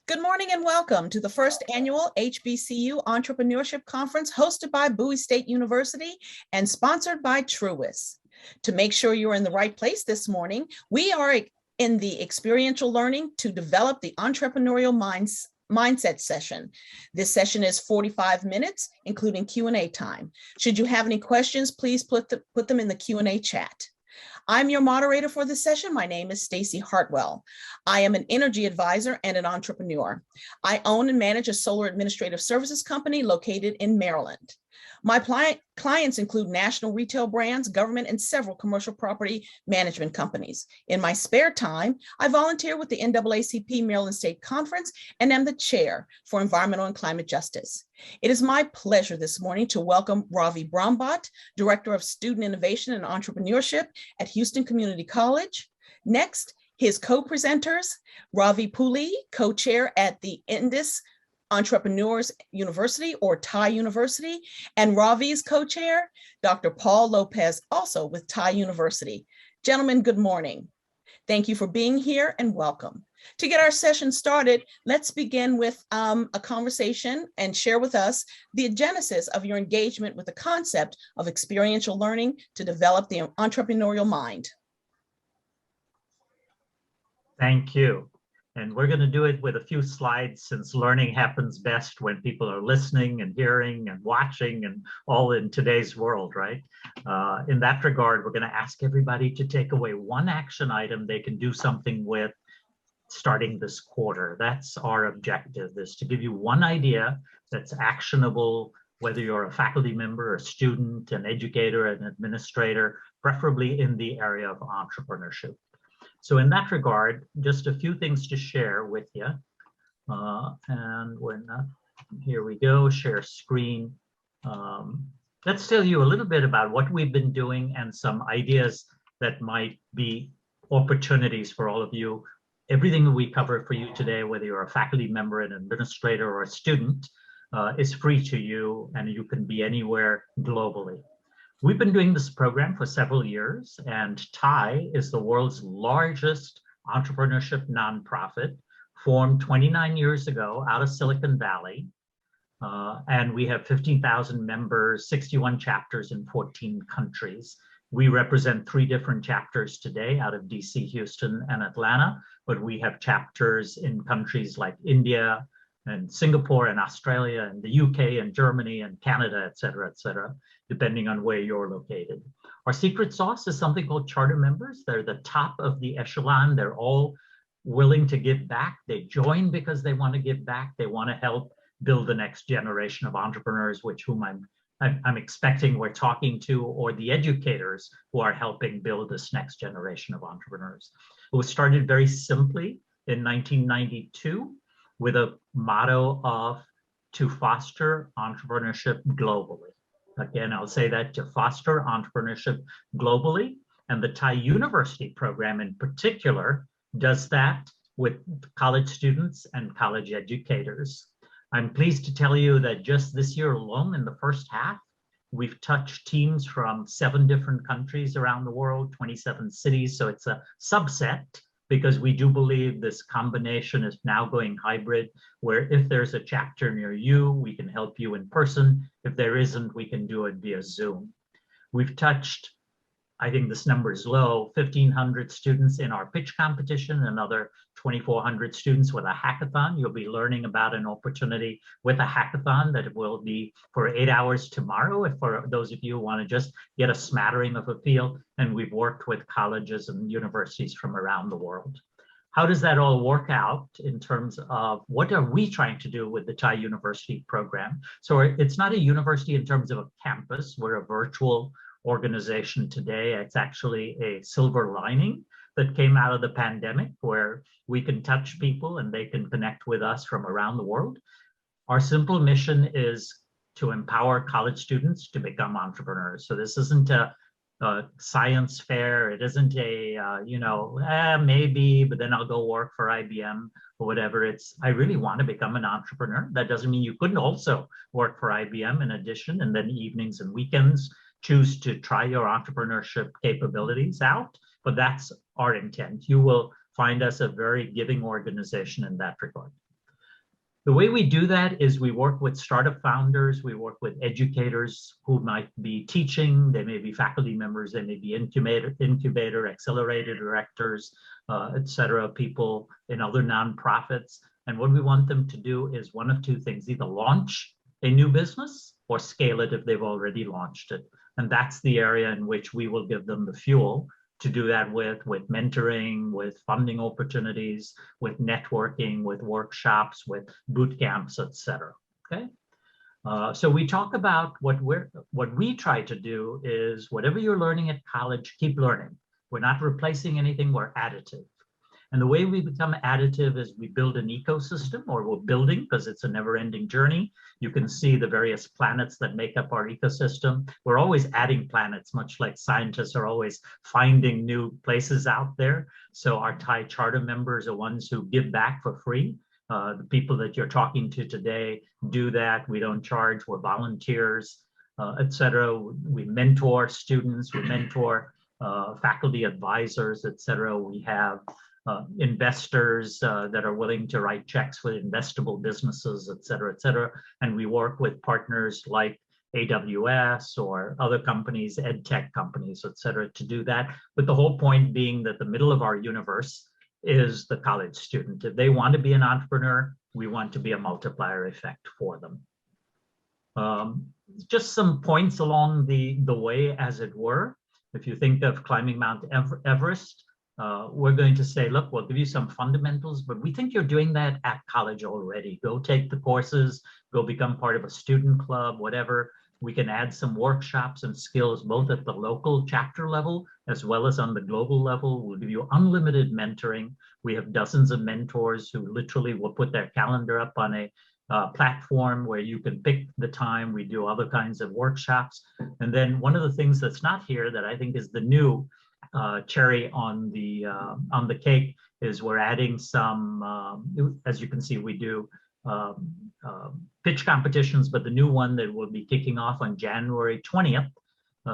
Good morning and welcome to the first annual HBCU Entrepreneurship Conference hosted by Bowie State University and sponsored by Truist. To make sure you're in the right place this morning, we are in the experiential learning to develop the entrepreneurial mindset session. This session is 45 minutes, including Q&A time. Should you have any questions, please put them in the Q&A chat. I'm your moderator for this session. My name is Stacy Hartwell. I am an energy advisor and an entrepreneur. I own and manage a solar administrative services company located in Maryland. My clients include national retail brands, government, and several commercial property management companies. In my spare time, I volunteer with the NAACP Maryland State Conference and am the chair for environmental and climate justice. It is my pleasure this morning to welcome Ravi Brahmbhatt, Director of Student Innovation and Entrepreneurship at Houston Community College. Next, his co-presenters, Ravi Puli, co-chair at the Indus Entrepreneurs University or TiE University, and Ravi's co-chair, Dr. Paul Lopez, also with TiE University. Gentlemen, good morning. Thank you for being here and welcome. To get our session started, let's begin with a conversation and share with us the genesis of your engagement with the concept of experiential learning to develop the entrepreneurial mind. Thank you. And we're going to do it with a few slides since learning happens best when people are listening and hearing and watching and all in today's world, right? In that regard, we're going to ask everybody to take away one action item they can do something with starting this quarter. That's our objective, is to give you one idea that's actionable, whether you're a faculty member, a student, an educator, an administrator, preferably in the area of entrepreneurship. So in that regard, just a few things to share with you. And we're not, here we go, share screen. Let's tell you a little bit about what we've been doing and some ideas that might be opportunities for all of you. Everything that we cover for you today, whether you're a faculty member, an administrator, or a student, is free to you, and you can be anywhere globally. We've been doing this program for several years, and TiE is the world's largest entrepreneurship nonprofit, formed 29 years ago out of Silicon Valley. And we have 15,000 members, 61 chapters in 14 countries. We represent 3 different chapters today out of DC, Houston, and Atlanta, but we have chapters in countries like India and Singapore and Australia and the UK and Germany and Canada, et cetera, depending on where you're located. Our secret sauce is something called charter members. They're the top of the echelon. They're all willing to give back. They join because they want to give back. They want to help build the next generation of entrepreneurs, whom I'm expecting we're talking to, or the educators who are helping build this next generation of entrepreneurs. It was started very simply in 1992 with a motto of to foster entrepreneurship globally. Again, I'll say that, to foster entrepreneurship globally. And the TiE University program in particular does that with college students and college educators. I'm pleased to tell you that just this year alone, in the first half, we've touched teams from 7 different countries around the world, 27 cities. So it's a subset, because we do believe this combination is now going hybrid, where if there's a chapter near you, we can help you in person. If there isn't, we can do it via Zoom. We've touched, I think this number is low, 1,500 students in our pitch competition, another 2,400 students with a hackathon. You'll be learning about an opportunity with a hackathon that will be for 8 hours tomorrow, if for those of you who want to just get a smattering of a feel. And we've worked with colleges and universities from around the world. How does that all work out in terms of what are we trying to do with the TiE University program? So it's not a university in terms of a campus. We're a virtual organization today. It's actually a silver lining that came out of the pandemic, where we can touch people and they can connect with us from around the world. Our simple mission is to empower college students to become entrepreneurs. So this isn't a science fair. It isn't a, maybe, but then I'll go work for IBM or whatever. It's, I really want to become an entrepreneur. That doesn't mean you couldn't also work for IBM in addition, and then evenings and weekends choose to try your entrepreneurship capabilities out, but that's our intent. You will find us a very giving organization in that regard. The way we do that is we work with startup founders, we work with educators who might be teaching, they may be faculty members, they may be incubator, accelerator directors, et cetera, people in other nonprofits. And what we want them to do is one of two things: either launch a new business or scale it if they've already launched it. And that's the area in which we will give them the fuel to do that with mentoring, with funding opportunities, with networking, with workshops, with boot camps, et cetera. Okay. So we talk about what we try to do is whatever you're learning at college, keep learning. We're not replacing anything, we're additive. And the way we become additive is we build an ecosystem, or we're building, because it's a never-ending journey. You can see the various planets that make up our ecosystem. We're always adding planets, much like scientists are always finding new places out there. So our TiE charter members are ones who give back for free. The people that you're talking to today do that. We don't charge, we're volunteers, et cetera. We mentor students, we mentor faculty advisors, et cetera. We have investors that are willing to write checks for investable businesses, et cetera, et cetera. And we work with partners like AWS or other companies, ed tech companies, et cetera, to do that. But the whole point being that the middle of our universe is the college student. If they want to be an entrepreneur, we want to be a multiplier effect for them. Just some points along the way, as it were. If you think of climbing Mount Everest, we're going to say, look, we'll give you some fundamentals, but we think you're doing that at college already. Go take the courses, go become part of a student club, whatever. We can add some workshops and skills, both at the local chapter level, as well as on the global level. We'll give you unlimited mentoring. We have dozens of mentors who literally will put their calendar up on a platform where you can pick the time. We do other kinds of workshops. And then one of the things that's not here that I think is the new cherry on the cake is we're adding some, as you can see, we do pitch competitions, but the new one that will be kicking off on January 20th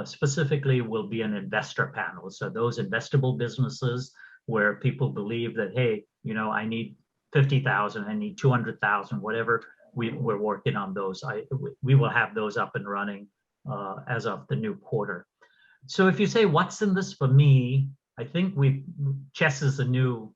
specifically will be an investor panel. So those investable businesses where people believe that, hey, you know, I need 50,000, I need 200,000, whatever, we're working on those. We will have those up and running as of the new quarter. So if you say, what's in this for me? I think chess is a new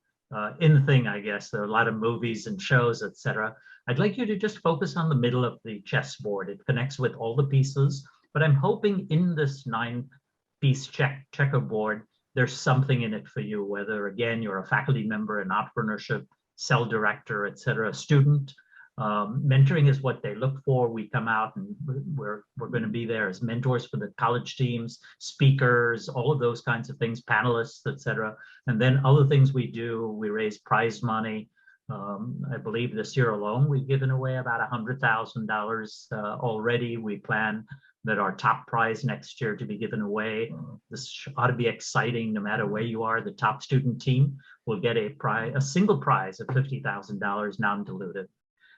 in thing, I guess. There are a lot of movies and shows, et cetera. I'd like you to just focus on the middle of the chessboard. It connects with all the pieces, but I'm hoping in this 9-piece checkerboard, there's something in it for you, whether, again, you're a faculty member, an entrepreneurship cell director, et cetera, student. Mentoring is what they look for. We come out and we're going to be there as mentors for the college teams, speakers, all of those kinds of things, panelists, et cetera. And then other things we do, we raise prize money. I believe this year alone, we've given away about $100,000 already. We plan that our top prize next year to be given away. This ought to be exciting no matter where you are. The top student team will get a single prize of $50,000 non-dilutive.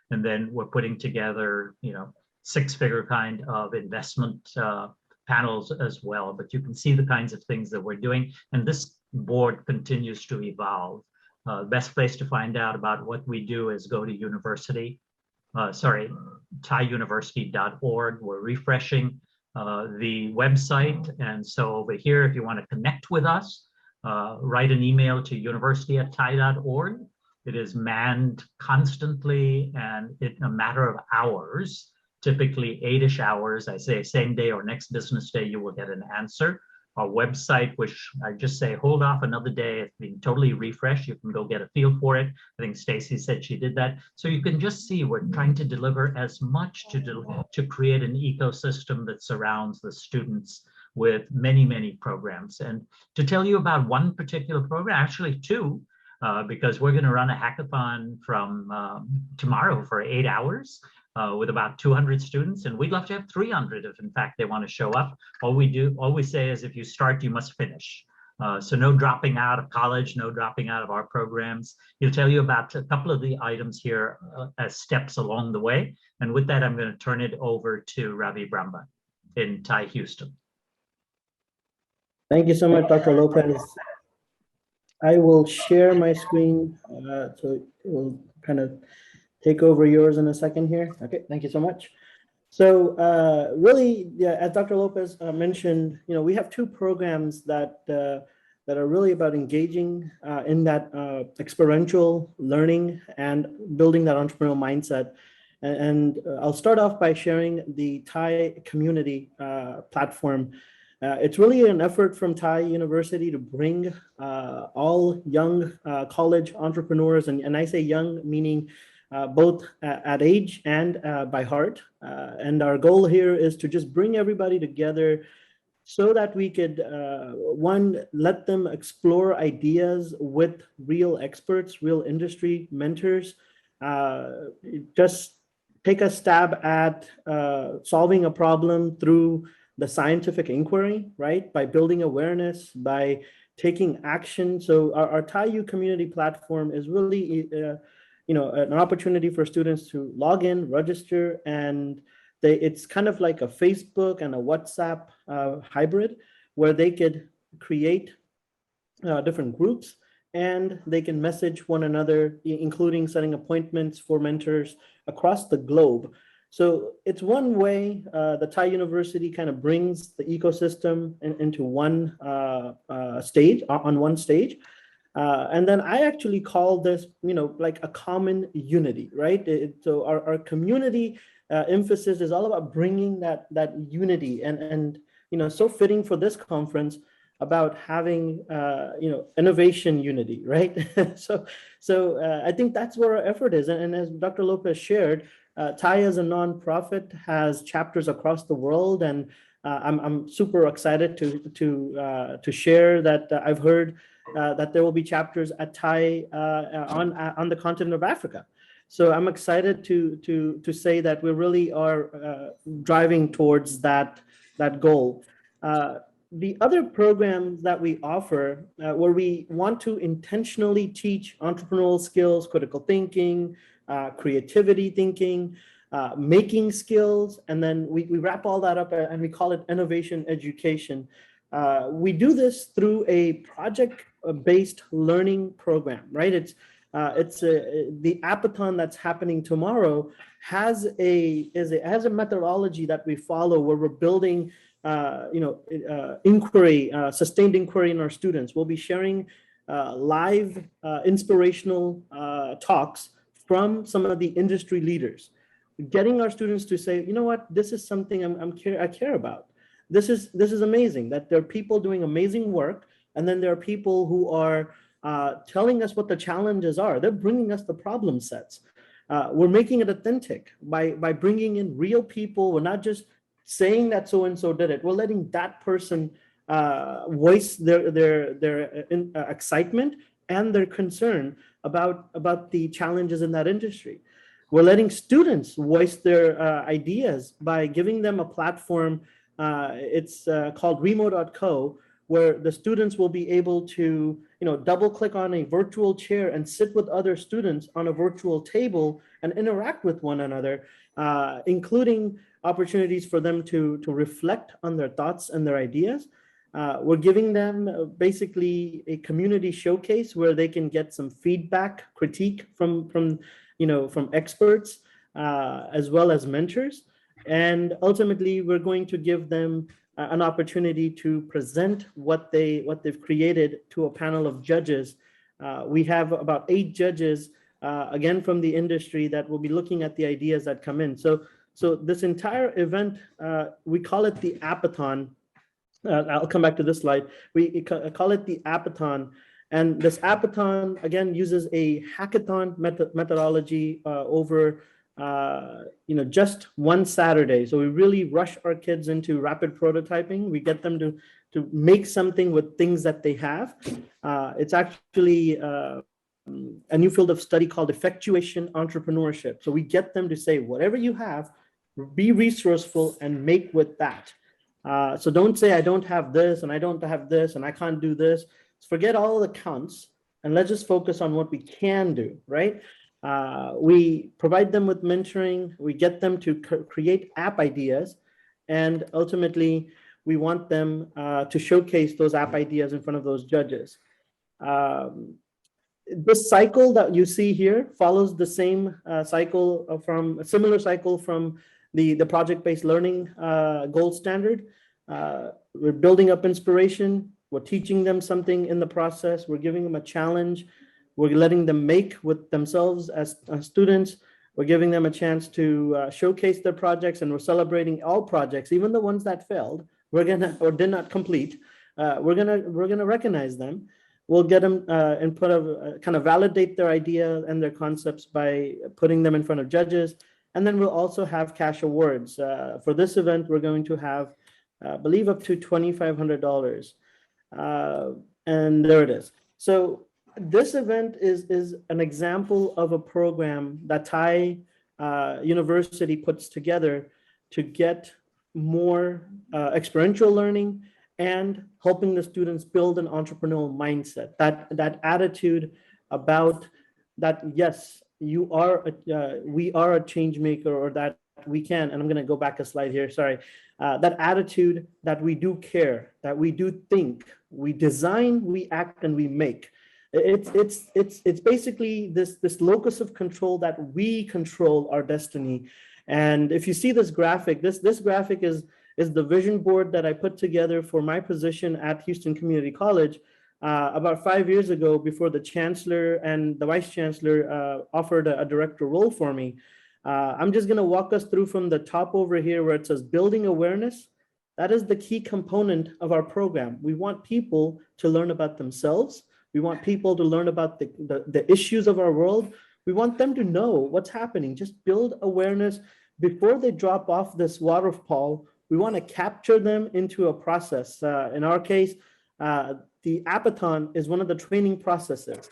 And then we're putting together, you know, 6-figure kind of investment panels as well. But you can see the kinds of things that we're doing. And this board continues to evolve. The best place to find out about what we do is go to TiEuniversity.org. We're refreshing the website. And so over here, if you want to connect with us, write an email to university@tie.org. It is manned constantly and in a matter of hours, typically 8-ish hours. I say same day or next business day, you will get an answer. Our website, which I just say, hold off another day, it's being totally refreshed. You can go get a feel for it. I think Stacy said she did that. So you can just see we're trying to deliver as much to create an ecosystem that surrounds the students with many, many programs. And to tell you about one particular program, actually two, because we're going to run a hackathon from tomorrow for 8 hours with about 200 students, and we'd love to have 300 if in fact they want to show up. All we say is if you start, you must finish. So no dropping out of college, no dropping out of our programs. He'll tell you about a couple of the items here as steps along the way. And with that, I'm going to turn it over to Ravi Brahmbhatt in TiE Houston. Thank you so much, Dr. Lopez. I will share my screen so it will kind of take over yours in a second here. Okay, thank you so much. So really, yeah, as Dr. Lopez mentioned, we have two programs that that are really about engaging in that experiential learning and building that entrepreneurial mindset. And I'll start off by sharing the TiE community platform. It's really an effort from TiE University to bring all young college entrepreneurs, and I say young meaning both at age and by heart. And our goal here is to just bring everybody together so that we could, one, let them explore ideas with real experts, real industry mentors, just take a stab at solving a problem through the scientific inquiry, right? By building awareness, by taking action. So our TiE community platform is really, an opportunity for students to log in, register, and it's kind of like a Facebook and a WhatsApp hybrid where they could create different groups and they can message one another, including setting appointments for mentors across the globe. So it's one way the TiE University kind of brings the ecosystem into one stage, on one stage. And then I actually call this, like a common unity, right? So our community emphasis is all about bringing that unity and so fitting for this conference about having innovation unity, right? so I think that's where our effort is. And as Dr. Lopez shared, TiE as a nonprofit has chapters across the world, and I'm super excited to share that I've heard that there will be chapters at TiE on the continent of Africa. So I'm excited to say that we really are driving towards that goal. The other programs that we offer, where we want to intentionally teach entrepreneurial skills, critical thinking, creativity thinking, making skills, and then we wrap all that up and we call it innovation education. We do this through a project-based learning program, right? It's the Appathon that's happening tomorrow has a methodology that we follow where we're building inquiry, sustained inquiry in our students. We'll be sharing live inspirational talks from some of the industry leaders, getting our students to say, you know what, this is something I care about. This is amazing that there are people doing amazing work, and then there are people who are telling us what the challenges are. They're bringing us the problem sets. We're making it authentic by bringing in real people. We're not just saying that so-and-so did it. We're letting that person voice their excitement and their concern about the challenges in that industry. We're letting students voice their ideas by giving them a platform. It's called remo.co, where the students will be able to double click on a virtual chair and sit with other students on a virtual table and interact with one another, including opportunities for them to reflect on their thoughts and their ideas. We're giving them basically a community showcase where they can get some feedback, critique from experts, as well as mentors. And ultimately, we're going to give them an opportunity to present what they've created to a panel of judges. We have about 8 judges, again, from the industry that will be looking at the ideas that come in. So this entire event, we call it the Appathon. I'll come back to this slide. We call it the Appathon. And this Appathon, again, uses a hackathon methodology over just one Saturday. So we really rush our kids into rapid prototyping. We get them to make something with things that they have. It's actually a new field of study called effectuation entrepreneurship. So we get them to say, whatever you have, be resourceful and make with that. So don't say, I don't have this and I don't have this and I can't do this. Forget all the counts and let's just focus on what we can do, right? We provide them with mentoring. We get them to create app ideas. And ultimately, we want them to showcase those app ideas in front of those judges. this cycle that you see here follows the same cycle from a similar cycle from the project-based learning gold standard. We're building up inspiration. We're teaching them something in the process. We're giving them a challenge. We're letting them make with themselves as students. We're giving them a chance to showcase their projects, and we're celebrating all projects, even the ones that failed. We're gonna or did not complete. We're gonna recognize them. We'll get them input of kind of validate their idea and their concepts by putting them in front of judges, and then we'll also have cash awards. For this event, we're going to have, I believe, up to $2,500, and there it is. So this event is an example of a program that TiE University puts together to get more experiential learning and helping the students build an entrepreneurial mindset, that attitude about that, yes, we are a change maker, or that we can, and I'm going to go back a slide here, sorry, that attitude that we do care, that we do think, we design, we act, and we make. It's basically this locus of control that we control our destiny. And if you see this graphic, this graphic is the vision board that I put together for my position at Houston Community College about 5 years ago, before the chancellor and the vice chancellor offered a director role for me. I'm just going to walk us through from the top over here where it says building awareness. That is the key component of our program. We want people to learn about themselves. We want people to learn about the issues of our world. We want them to know what's happening. Just build awareness before they drop off this waterfall. We want to capture them into a process. In our case, the Appathon is one of the training processes.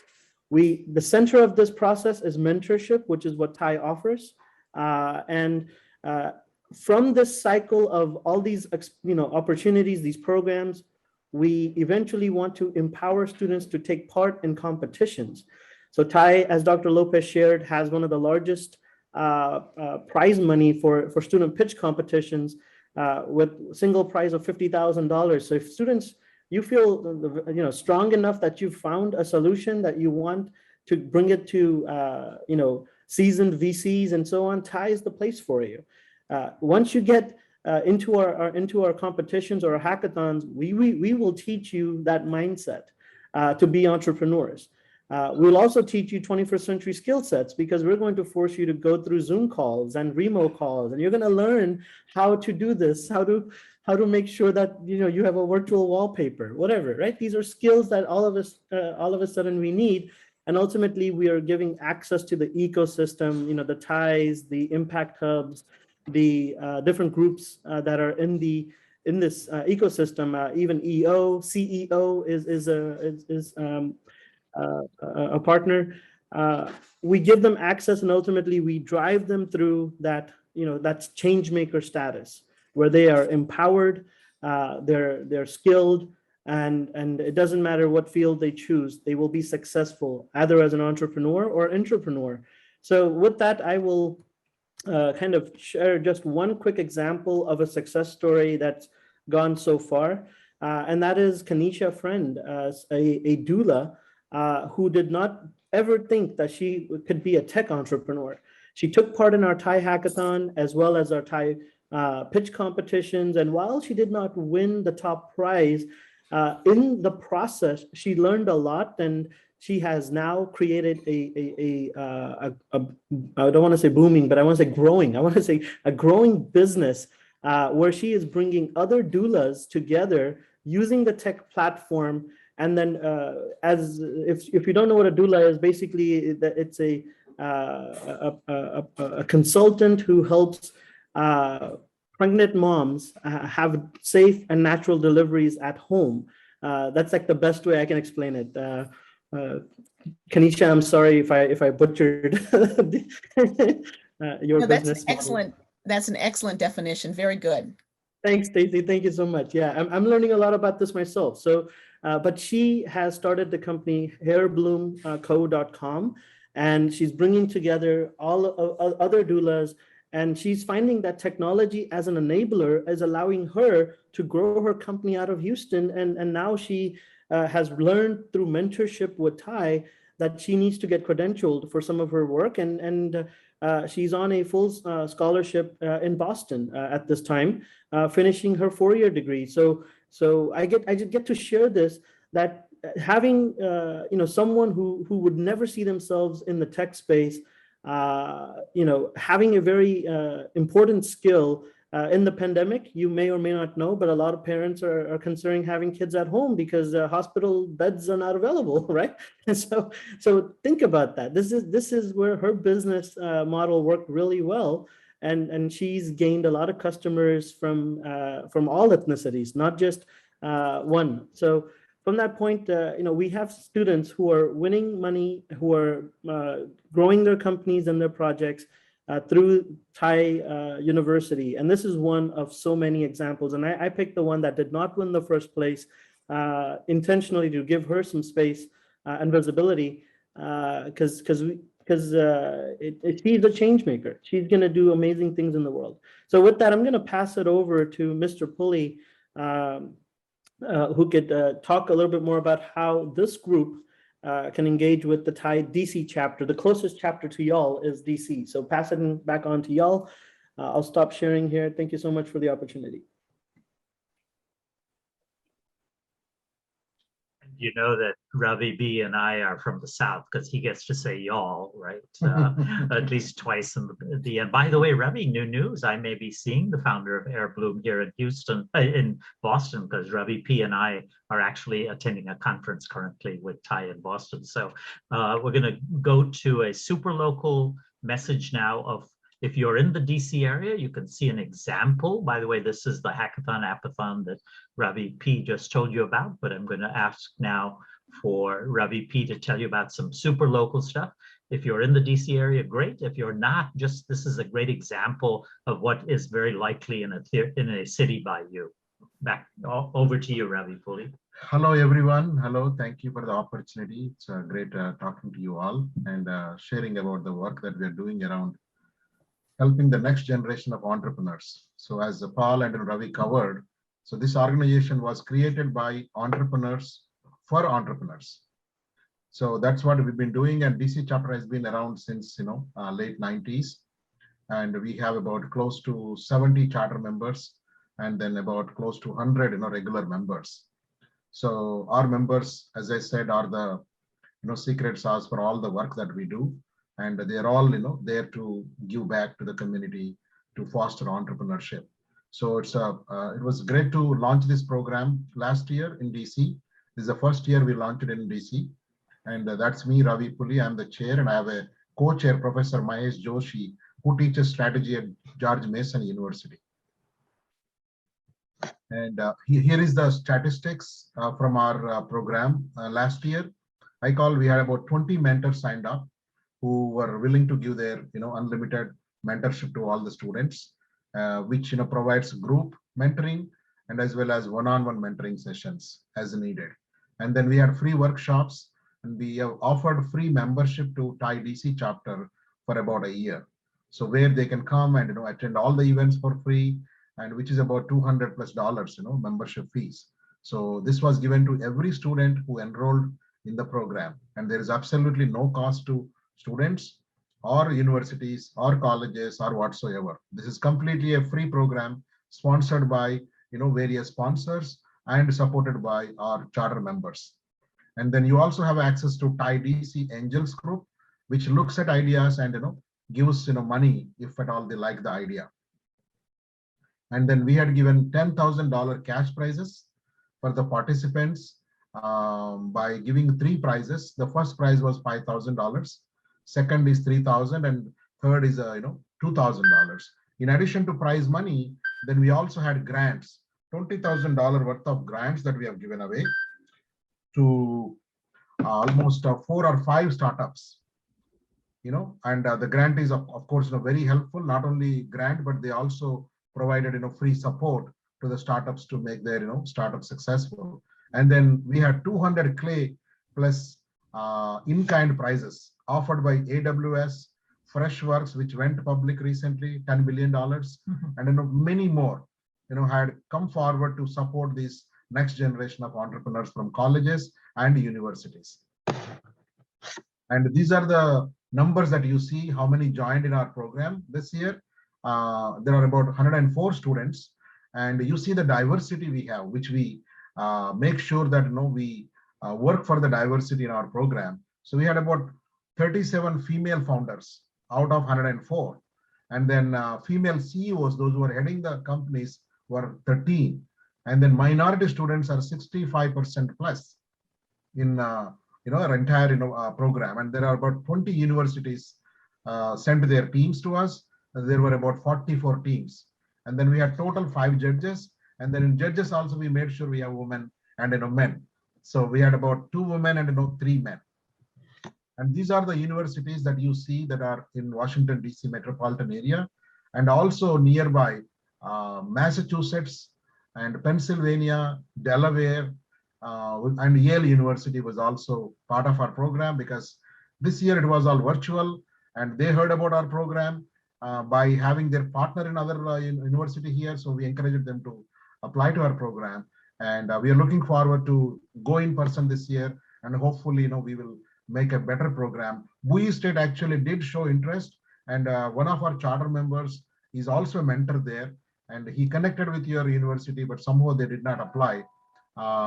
The center of this process is mentorship, which is what TiE offers. And from this cycle of all these opportunities, these programs, we eventually want to empower students to take part in competitions. So TiE, as Dr. Lopez shared, has one of the largest prize money for student pitch competitions, with single prize of $50,000. So if students, you feel strong enough that you've found a solution that you want to bring it to seasoned VCs and so on, TiE is the place for you. Once you get into our competitions or our hackathons, we will teach you that mindset to be entrepreneurs. We'll also teach you 21st century skill sets, because we're going to force you to go through Zoom calls and remote calls, and you're going to learn how to do this, how to make sure that you have a virtual wallpaper, whatever, right? These are skills that all of a sudden we need, and ultimately we are giving access to the ecosystem, the TiEs, the impact hubs, the different groups that are in this ecosystem. Even EO, CEO is a partner. We give them access, and ultimately we drive them through that, that's change maker status, where they are empowered, they're skilled, and it doesn't matter what field they choose, they will be successful either as an entrepreneur or intrapreneur. So with that, I will kind of share just one quick example of a success story that's gone so far, and that is Kanisha Friend, a doula, who did not ever think that she could be a tech entrepreneur. She took part in our TiE hackathon as well as our TiE pitch competitions. And while she did not win the top prize, in the process, she learned a lot, and she has now created I don't want to say booming, but I want to say growing. I want to say a growing business where she is bringing other doulas together using the tech platform. And then if you don't know what a doula is, basically it's a consultant who helps pregnant moms have safe and natural deliveries at home. That's like the best way I can explain it. Kanisha, I'm sorry if I butchered your business. That's an excellent definition. Very good. Thanks, Stacey. Thank you so much. Yeah, I'm learning a lot about this myself. So, but she has started the company hairbloomco.com, and she's bringing together all other doulas, and she's finding that technology as an enabler is allowing her to grow her company out of Houston. And now she has learned through mentorship with TiE that she needs to get credentialed for some of her work, and she's on a full scholarship in Boston at this time, finishing her 4-year degree. So I just get to share this, that having someone who would never see themselves in the tech space, having a very important skill. In the pandemic, you may or may not know, but a lot of parents are considering having kids at home because hospital beds are not available, right? And so think about that. This is where her business model worked really well, and she's gained a lot of customers from all ethnicities, not just one. So from that point, we have students who are winning money, who are growing their companies and their projects through TiE University. And this is one of so many examples. And I picked the one that did not win the first place intentionally to give her some space and visibility, because she's a change maker. She's going to do amazing things in the world. So with that, I'm going to pass it over to Mr. Pulley, who could talk a little bit more about how this group can engage with the TiE DC chapter. The closest chapter to y'all is DC. So pass it back on to y'all. I'll stop sharing here. Thank you so much for the opportunity. You know that Ravi B and I are from the South because he gets to say y'all, right? At least twice in the end. By the way, Ravi, new news. I may be seeing the founder of Air Bloom here in in Boston, because Ravi P and I are actually attending a conference currently with TiE in Boston. So we're going to go to a super local message now of, if you're in the DC area, you can see an example. By the way, this is the hackathon apathon that Ravi P just told you about, but I'm going to ask now for Ravi P to tell you about some super local stuff. If you're in the DC area, great. If you're not, this is a great example of what is very likely in a city by you. Back over to you, Ravi Pulley. Hello, everyone. Hello, thank you for the opportunity. It's great talking to you all and sharing about the work that we're doing around helping the next generation of entrepreneurs. So as Paul and Ravi covered, so this organization was created by entrepreneurs for entrepreneurs. So that's what we've been doing, and DC chapter has been around since late 90s, and we have about close to 70 charter members, and then about close to 100 regular members. So our members, as I said, are the secret sauce for all the work that we do. And they're all there to give back to the community, to foster entrepreneurship. So it was great to launch this program last year in DC. This is the first year we launched it in DC, and that's me, Ravi Pulley. I'm the chair, and I have a co-chair, Professor Mahesh Joshi, who teaches strategy at George Mason University. And here is the statistics from our program last year. We had about 20 mentors signed up, who were willing to give their unlimited mentorship to all the students, which provides group mentoring and as well as one-on-one mentoring sessions as needed. And then we had free workshops, and we have offered free membership to TiE DC chapter for about a year. So where they can come and attend all the events for free, and which is about $200+ membership fees. So this was given to every student who enrolled in the program, and there is absolutely no cost to students or universities or colleges or whatsoever. This is completely a free program sponsored by various sponsors and supported by our charter members. And then you also have access to TiE DC Angels Group, which looks at ideas and gives money if at all they like the idea. And then we had given $10,000 cash prizes for the participants by giving 3 prizes. The first prize was $5,000. Second is $3,000, and third is $2,000. In addition to prize money, then we also had grants, $20,000 worth of grants that we have given away to almost 4 or 5 startups. And the grant is of course very helpful. Not only grant, but they also provided free support to the startups to make their startup successful. And then we had 200 clay plus in-kind prizes offered by AWS, Freshworks, which went public recently, $10 billion, and many more, had come forward to support this next generation of entrepreneurs from colleges and universities. And these are the numbers that you see, how many joined in our program this year. There are about 104 students, and you see the diversity we have, which we make sure that we work for the diversity in our program. So we had about 37 female founders out of 104. And then female CEOs, those who are heading the companies, were 13. And then minority students are 65% plus in our entire program. And there are about 20 universities sent their teams to us. There were about 44 teams. And then we had total 5 judges. And then in judges also, we made sure we have women and men. So we had about 2 women and 3 men. And these are the universities that you see that are in Washington, D.C. metropolitan area, and also nearby Massachusetts and Pennsylvania, Delaware, and Yale University was also part of our program, because this year it was all virtual, and they heard about our program by having their partner in other university here. So we encouraged them to apply to our program, and we are looking forward to go in person this year, and hopefully we will make a better program. Bowie State actually did show interest, and one of our charter members is also a mentor there, and he connected with your university, but somehow they did not apply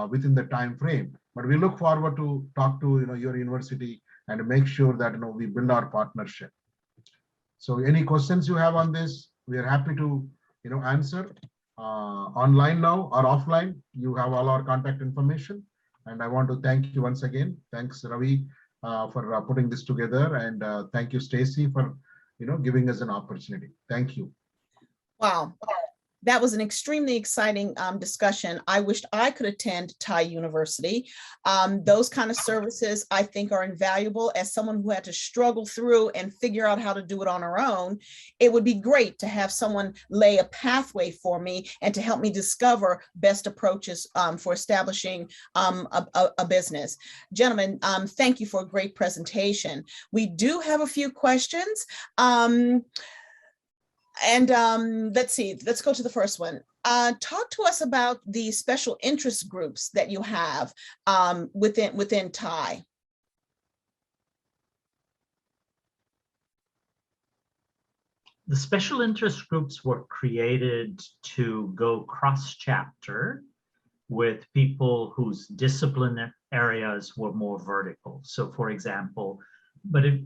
within the time frame. But we look forward to talk to your university and make sure that we build our partnership. So any questions you have on this, we are happy to answer online now or offline. You have all our contact information, and I want to thank you once again. Thanks, Ravi, for putting this together, and thank you, Stacy, for giving us an opportunity. Thank you. Wow. That was an extremely exciting discussion. I wished I could attend TiE University. Those kind of services, I think, are invaluable. As someone who had to struggle through and figure out how to do it on her own, it would be great to have someone lay a pathway for me and to help me discover best approaches for establishing a business. Gentlemen, thank you for a great presentation. We do have a few questions. Let's see, let's go to the first one. Talk to us about the special interest groups that you have within TiE. The special interest groups were created to go cross-chapter with people whose discipline areas were more vertical. So for example, but it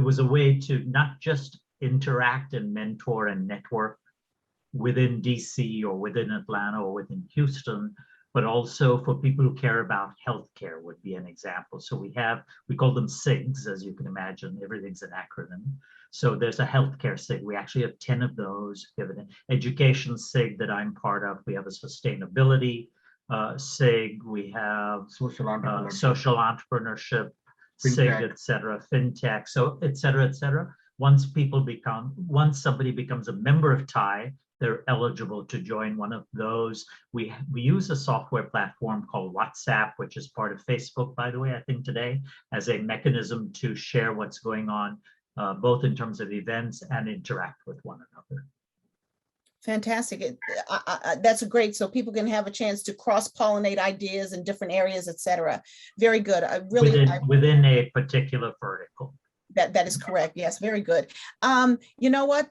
was a way to not just interact and mentor and network within DC or within Atlanta or within Houston, but also for people who care about healthcare would be an example. So we call them SIGs, as you can imagine, everything's an acronym. So there's a healthcare SIG. We actually have 10 of those. We have an education SIG that I'm part of. We have a sustainability SIG. We have social entrepreneurship SIG, et cetera, fintech, so et cetera, et cetera. Once somebody becomes a member of TiE, they're eligible to join one of those. We use a software platform called WhatsApp, which is part of Facebook, by the way, I think today, as a mechanism to share what's going on, both in terms of events and interact with one another. Fantastic. That's great. So people can have a chance to cross-pollinate ideas in different areas, et cetera. Very good. Within a particular vertical. That is correct. Yes, very good. You know what?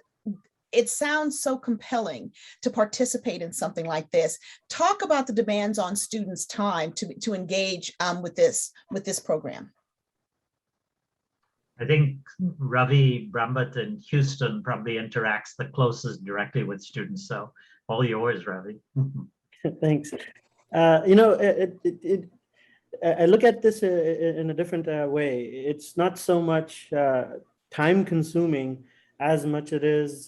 It sounds so compelling to participate in something like this. Talk about the demands on students' time to engage with this program. I think Ravi Brahmbhatt in Houston probably interacts the closest directly with students. So all yours, Ravi. Thanks. I look at this in a different way. It's not so much time consuming as much it is,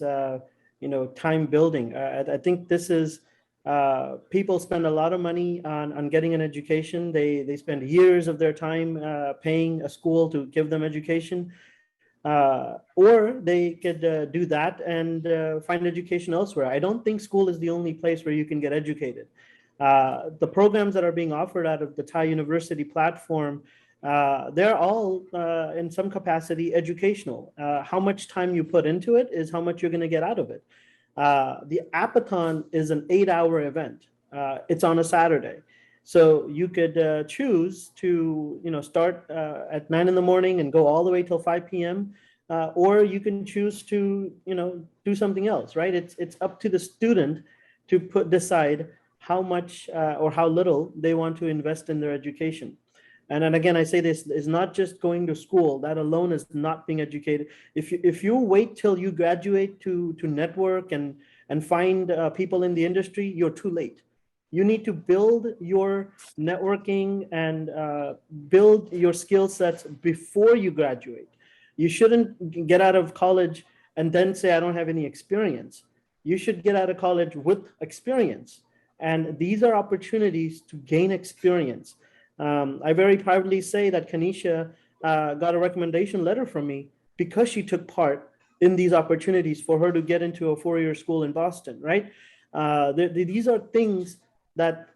time building. I think this is, people spend a lot of money on getting an education. They spend years of their time paying a school to give them education, or they could do that and find education elsewhere. I don't think school is the only place where you can get educated. The programs that are being offered out of the TiE University platform, they're all in some capacity educational. How much time you put into it is how much you're going to get out of it. The Appathon is an 8-hour event. It's on a Saturday. So you could choose to, start at 9 in the morning and go all the way till 5 p.m. Or you can choose to, do something else, right? It's up to the student to decide how much or how little they want to invest in their education. And then again, I say this is not just going to school. That alone is not being educated. If you wait till you graduate to network and find people in the industry, you're too late. You need to build your networking and build your skill sets before you graduate. You shouldn't get out of college and then say, I don't have any experience. You should get out of college with experience. And these are opportunities to gain experience. I very proudly say that Kanisha got a recommendation letter from me because she took part in these opportunities for her to get into a four-year school in Boston, right? These are things that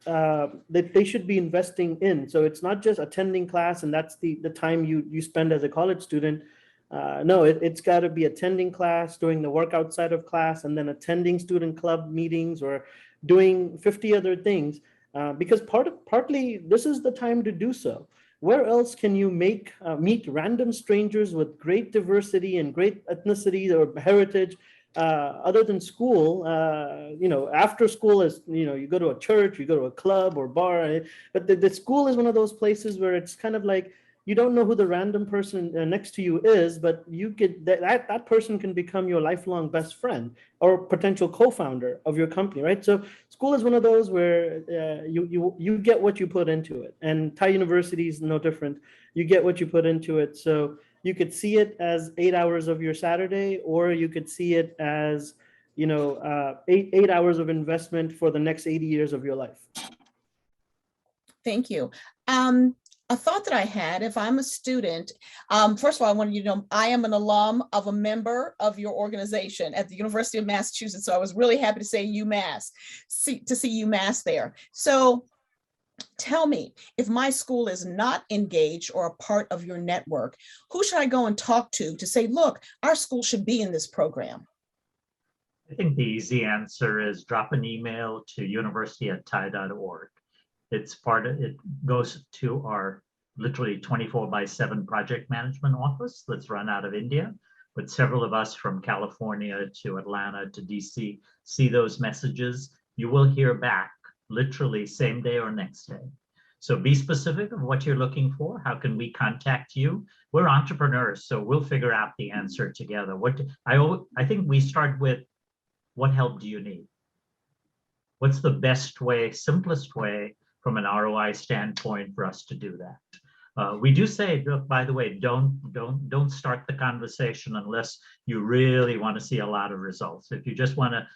they should be investing in. So it's not just attending class and that's the time you spend as a college student. No, it's got to be attending class, doing the work outside of class, and then attending student club meetings or doing 50 other things. Because partly this is the time to do so. Where else can you meet random strangers with great diversity and great ethnicity or heritage other than school? After school is, you go to a church, you go to a club or bar, but the school is one of those places where it's kind of like, you don't know who the random person next to you is, but you get that person can become your lifelong best friend or potential co-founder of your company, right? So school is one of those where you get what you put into it, and TiE University is no different. You get what you put into it. So you could see it as 8 hours of your Saturday, or you could see it as 8 hours of investment for the next 80 years of your life. Thank you. A thought that I had, if I'm a student, first of all, I wanted you to know I am an alum of a member of your organization at the University of Massachusetts. So I was really happy to say UMass, to see UMass there. So tell me, if my school is not engaged or a part of your network, who should I go and talk to say, look, our school should be in this program? I think the easy answer is drop an email to university@tie.org. It goes to our literally 24/7 project management office that's run out of India, but several of us from California to Atlanta to DC see those messages. You will hear back literally same day or next day. So be specific of what you're looking for. How can we contact you? We're entrepreneurs, so we'll figure out the answer together. I think we start with, what help do you need? What's the best way, simplest way from an ROI standpoint for us to do that? We do say, look, by the way, don't start the conversation unless you really want to see a lot of results. If you just want to,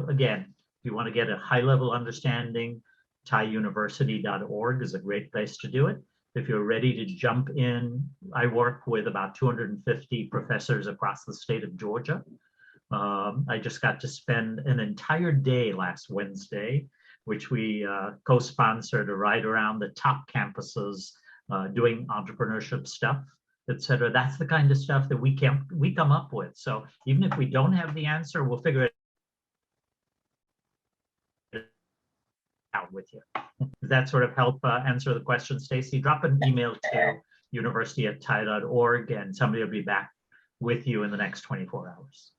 again, if you want to get a high level understanding, tieuniversity.org is a great place to do it. If you're ready to jump in, I work with about 250 professors across the state of Georgia. I just got to spend an entire day last Wednesday, which we co-sponsored to ride around the top campuses doing entrepreneurship stuff, et cetera. That's the kind of stuff that we come up with. So even if we don't have the answer, we'll figure it out with you. Does that sort of help answer the question, Stacy? Drop an email to university@tie.org and somebody will be back with you in the next 24 hours.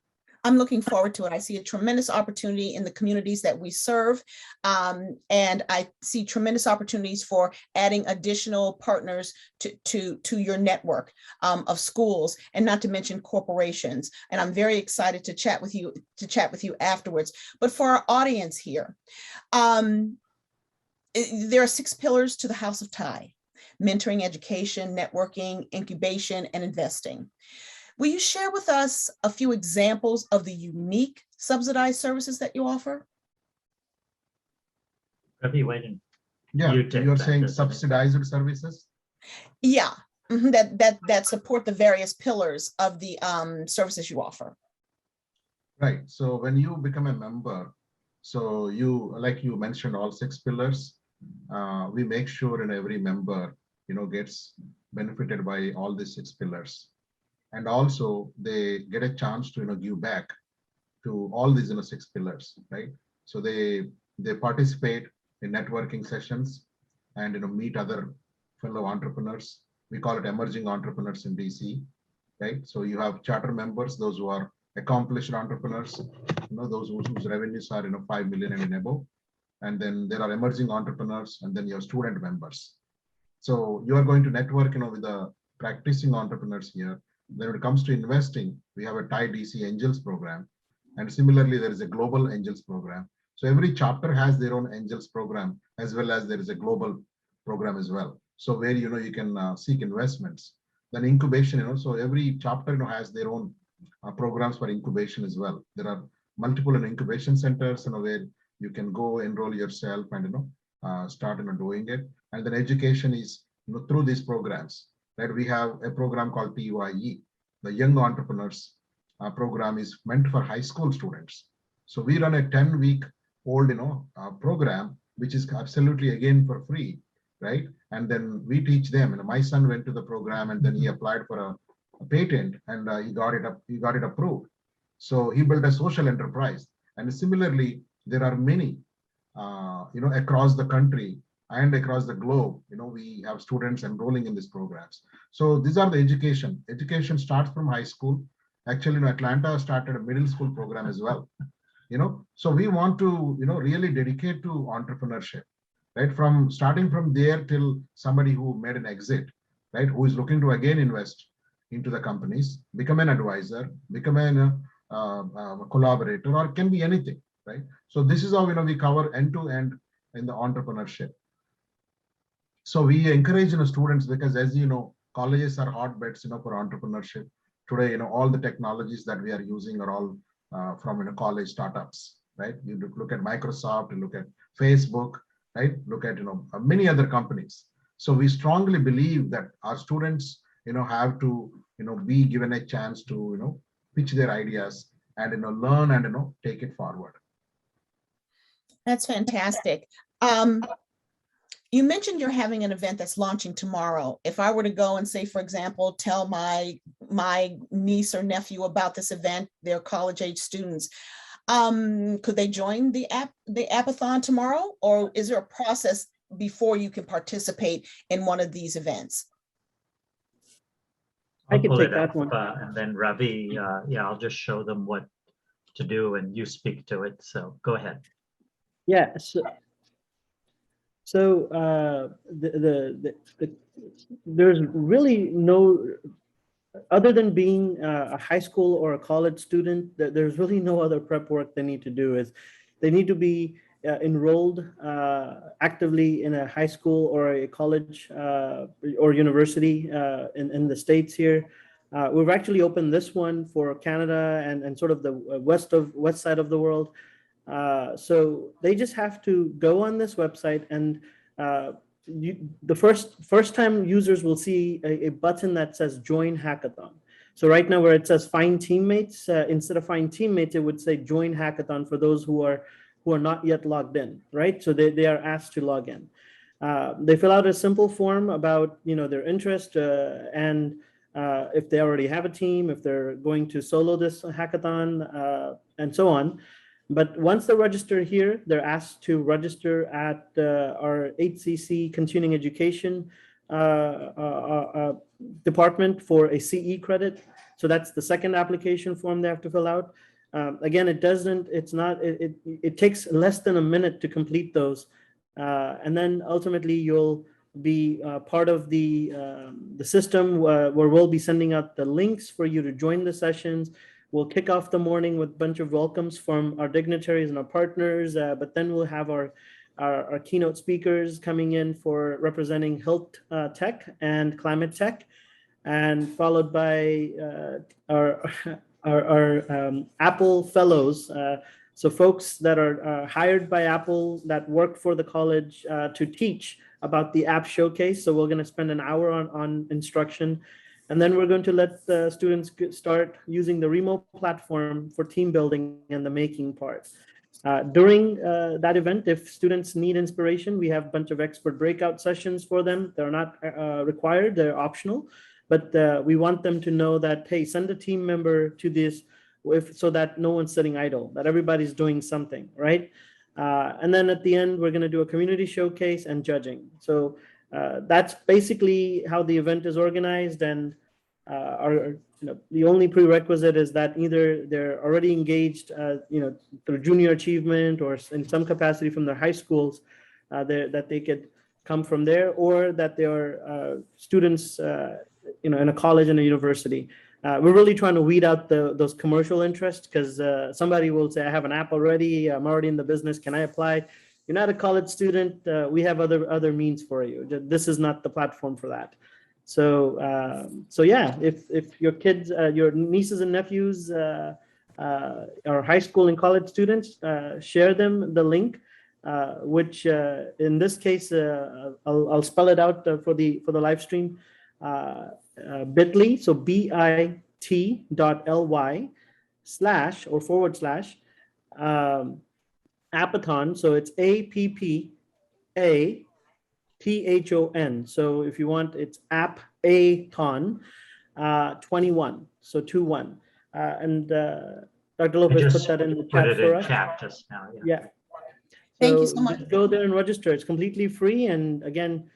I'm looking forward to it. I see a tremendous opportunity in the communities that we serve. And I see tremendous opportunities for adding additional partners to your network of schools, and not to mention corporations. And I'm very excited to chat with you afterwards. But for our audience here, there are 6 pillars to the House of TiE: mentoring, education, networking, incubation, and investing. Will you share with us a few examples of the unique subsidized services that you offer? Ravi, waiting. Yeah, you're saying subsidized services? Yeah, that support the various pillars of the services you offer. Right. So when you become a member, so like you mentioned, all 6 pillars, we make sure in every member, gets benefited by all these 6 pillars. And also they get a chance to give back to all these 6 pillars, right? So they participate in networking sessions and meet other fellow entrepreneurs. We call it emerging entrepreneurs in DC, right? So you have charter members, those who are accomplished entrepreneurs, those whose revenues are 5 million and above. And then there are emerging entrepreneurs, and then your student members. So you are going to network with the practicing entrepreneurs here. Then when it comes to investing, we have a TiE DC Angels program. And similarly, there is a Global Angels program. So every chapter has their own Angels program, as well as there is a global program as well. So where you can seek investments. Then incubation, so every chapter has their own programs for incubation as well. There are multiple incubation centers where you can go enroll yourself and start doing it. And then education is through these programs. Right? We have a program called TiE, the Young Entrepreneurs program is meant for high school students. So we run a 10-week-old program, which is absolutely again for free, right? And then we teach them. My son went to the program and then he applied for a patent and he got it approved. So he built a social enterprise. And similarly, there are many, across the country and across the globe, we have students enrolling in these programs. So these are the education. Education starts from high school. Actually, Atlanta started a middle school program as well. So we want to, really dedicate to entrepreneurship, right? From starting from there till somebody who made an exit, right? Who is looking to again invest into the companies, become an advisor, become a collaborator, or can be anything, right? So this is how, we cover end to end in the entrepreneurship. So we encourage students because, as you know, colleges are hotbeds, for entrepreneurship. Today, all the technologies that we are using are all from college startups, right? You look at Microsoft, you look at Facebook, right? Look at many other companies. So we strongly believe that our students, have to be given a chance to pitch their ideas and learn and take it forward. That's fantastic. You mentioned you're having an event that's launching tomorrow. If I were to go and say, for example, tell my niece or nephew about this event, they're college-age students, could they join the app-a-thon tomorrow, or is there a process before you can participate in one of these events? I can take that one. And then Ravi, I'll just show them what to do and you speak to it. So go ahead. Yeah. So there's really no, other than being a high school or a college student, there's really no other prep work they need to do. Is they need to be enrolled actively in a high school or a college or university in the States here. We've actually opened this one for Canada and sort of the west side of the world. So they just have to go on this website, and the first time users will see a button that says Join Hackathon. So right now where it says Find Teammates, instead of Find Teammates, it would say Join Hackathon for those who are not yet logged in, right? So they are asked to log in. They fill out a simple form about their interest and if they already have a team, if they're going to solo this hackathon, and so on. But once they register here, they're asked to register at our HCC Continuing Education department for a CE credit. So that's the second application form they have to fill out. Again, it takes less than a minute to complete those. And then ultimately you'll be part of the system where we'll be sending out the links for you to join the sessions. We'll kick off the morning with a bunch of welcomes from our dignitaries and our partners, but then we'll have our keynote speakers coming in for representing health tech and climate tech, and followed by our Apple fellows. So folks that are hired by Apple that work for the college to teach about the app showcase. So we're going to spend an hour on instruction. And then we're going to let the students start using the remote platform for team building and the making part. During that event, if students need inspiration, we have a bunch of expert breakout sessions for them. They're not required, they're optional, but we want them to know that, hey, send a team member to this so that no one's sitting idle, that everybody's doing something, right? And then at the end, we're going to do a community showcase and judging. So that's basically how the event is organized. And the only prerequisite is that either they're already engaged, through junior achievement or in some capacity from their high schools, that they could come from there, or that they are students, in a college and a university. We're really trying to weed out those commercial interests, because somebody will say, I have an app already, I'm already in the business, can I apply? You're not a college student, we have other means for you. This is not the platform for that. So yeah, if your kids, your nieces and nephews are high school and college students, share them the link, which in this case, I'll spell it out for the live stream. bit.ly, so bit.ly// appathon, so it's APPATHON. So if you want, it's appathon 21, so 21. And Dr. Lopez put that in the chat for us. Chat just now. Yeah. Thank you so much. Just go there and register. It's completely free. And again,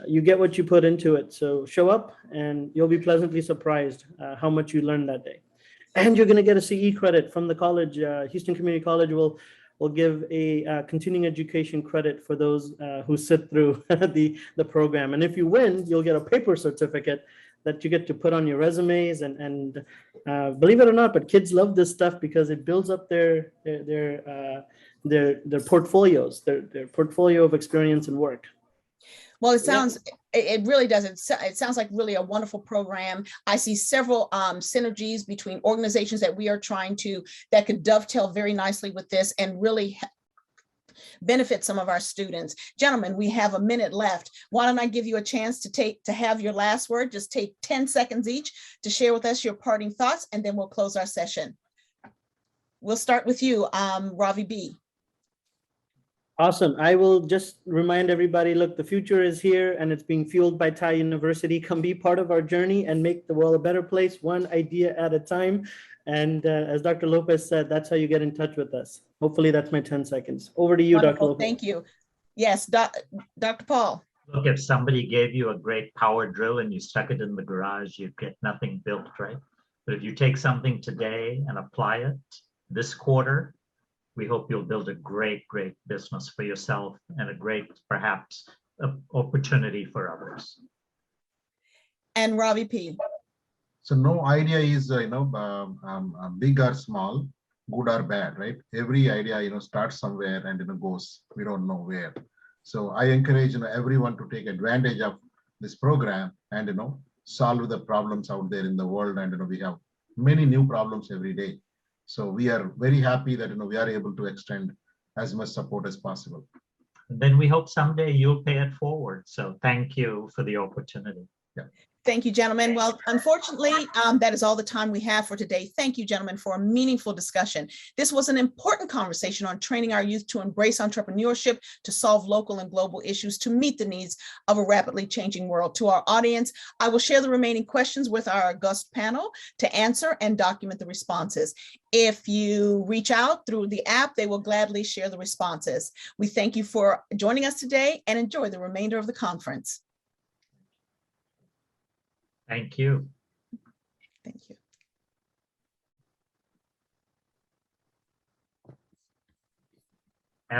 you get what you put into it. So show up and you'll be pleasantly surprised how much you learned that day. And you're going to get a CE credit from the college. Houston Community College will give a continuing education credit for those who sit through the program. And if you win, you'll get a paper certificate that you get to put on your resumes. And believe it or not, but kids love this stuff because it builds up their portfolios, their portfolio of experience and work. Well, it really does. It sounds like really a wonderful program. I see several synergies between organizations that we are that could dovetail very nicely with this and really benefit some of our students. Gentlemen, we have a minute left. Why don't I give you a chance to have your last word? Just take 10 seconds each to share with us your parting thoughts, and then we'll close our session. We'll start with you, Ravi B. Awesome. I will just remind everybody, look, the future is here and it's being fueled by TiE University. Come be part of our journey and make the world a better place, one idea at a time. And as Dr. Lopez said, that's how you get in touch with us. Hopefully that's my 10 seconds. Over to you, Wonderful. Dr. Lopez. Thank you. Yes, Dr. Paul. Look, if somebody gave you a great power drill and you stuck it in the garage, you'd get nothing built, right? But if you take something today and apply it this quarter, we hope you'll build a great, great business for yourself and a great, perhaps, opportunity for others. And Ravi P. So no idea is, big or small, good or bad, right? Every idea, starts somewhere and, goes, we don't know where. So I encourage, everyone to take advantage of this program and, solve the problems out there in the world. And, we have many new problems every day. So we are very happy that we are able to extend as much support as possible. And then we hope someday you'll pay it forward. So thank you for the opportunity. Yeah. Thank you, gentlemen. Well, unfortunately, that is all the time we have for today. Thank you, gentlemen, for a meaningful discussion. This was an important conversation on training our youth to embrace entrepreneurship, to solve local and global issues, to meet the needs of a rapidly changing world. To our audience, I will share the remaining questions with our august panel to answer and document the responses. If you reach out through the app, they will gladly share the responses. We thank you for joining us today and enjoy the remainder of the conference. Thank you. Thank you.